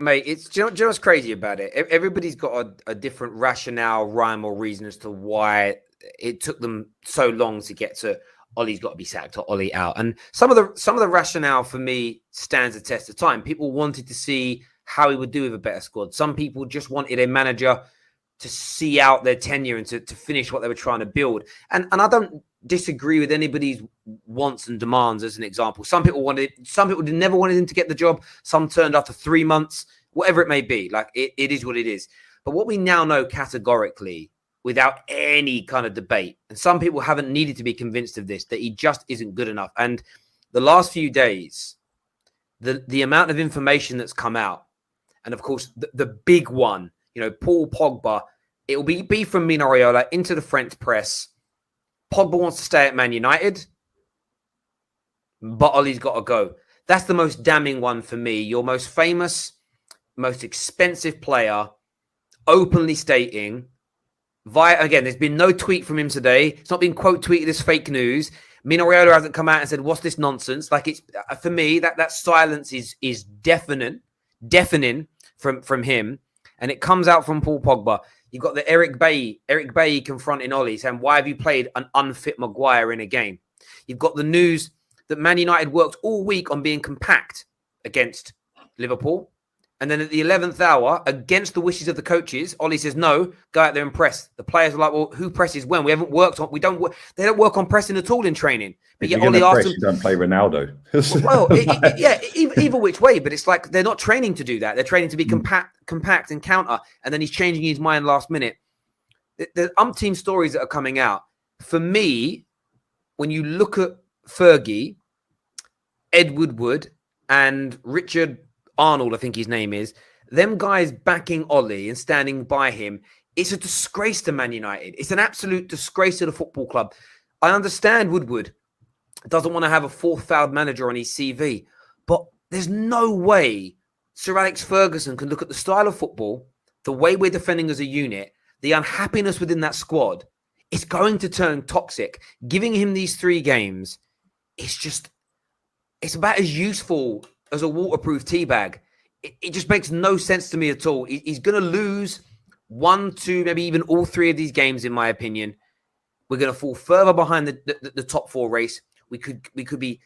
Mate, do you know what's crazy about it? Everybody's got a different rationale, rhyme, or reason as to why it took them so long to get to Ollie's got to be sacked or Ollie out. And some of the rationale for me stands the test of time. People wanted to see how he would do with a better squad. Some people just wanted a manager to see out their tenure and to finish what they were trying to build. And I don't disagree with anybody's wants and demands as an example. Some people never wanted him to get the job. Some turned after 3 months, whatever it may be. Like it is what it is. But what we now know categorically, without any kind of debate, and some people haven't needed to be convinced of this, that he just isn't good enough. And the last few days, the amount of information that's come out, and of course the big one, Paul Pogba, it will be from Mino Raiola into the French press. Pogba wants to stay at Man United, but Ollie's got to go. That's the most damning one for me. Your most famous, most expensive player openly stating, again, there's been no tweet from him today. It's not been quote tweeted as fake news. Mino Raiola hasn't come out and said, what's this nonsense? Like, it's for me, that silence is deafening from him. And it comes out from Paul Pogba. You've got the Eric Bailly confronting Ollie, saying, why have you played an unfit Maguire in a game? You've got the news that Man United worked all week on being compact against Liverpool. And then at the 11th hour, against the wishes of the coaches, Ollie says, no, go out there and press. The players are like, well, who presses when? We haven't worked on, they don't work on pressing at all in training. But yet Ollie asked them, you don't play Ronaldo. Either which way, but it's like they're not training to do that. They're training to be compact and counter. And then he's changing his mind last minute. There's umpteen stories that are coming out. For me, when you look at Fergie, Ed Woodward, and Richard Arnold, I think his name is, them guys backing Ollie and standing by him, it's a disgrace to Man United. It's an absolute disgrace to the football club. I understand Woodward doesn't want to have a fourth failed manager on his CV, but there's no way Sir Alex Ferguson can look at the style of football, the way we're defending as a unit, the unhappiness within that squad. It's going to turn toxic. Giving him these 3 games, it's about as useful as a waterproof tea bag. It just makes no sense to me at all. He's going to lose 1, 2, maybe even all 3 of these games, in my opinion. We're going to fall further behind the top 4 race. We could be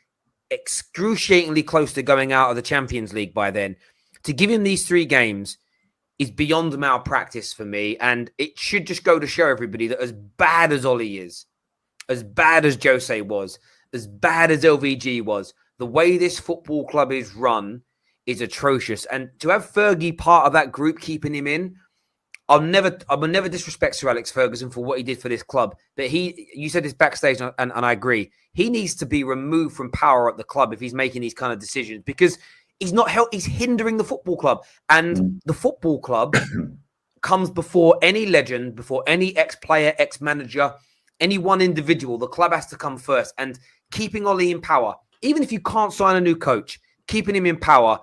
excruciatingly close to going out of the Champions League by then. To give him these 3 games is beyond malpractice for me. And it should just go to show everybody that as bad as Ollie is, as bad as Jose was, as bad as LVG was, the way this football club is run is atrocious. And to have Fergie part of that group keeping him in, I will never disrespect Sir Alex Ferguson for what he did for this club. But you said this backstage, and I agree. He needs to be removed from power at the club if he's making these kind of decisions, because he's hindering the football club. And the football club comes before any legend, before any ex-player, ex-manager, any one individual. The club has to come first. And keeping Ollie in power, even if you can't sign a new coach, keeping him in power,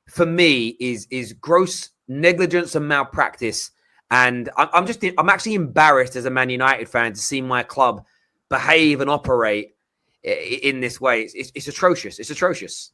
for me, is gross negligence and malpractice. And I'm actually embarrassed as a Man United fan to see my club behave and operate in this way. It's atrocious. It's atrocious.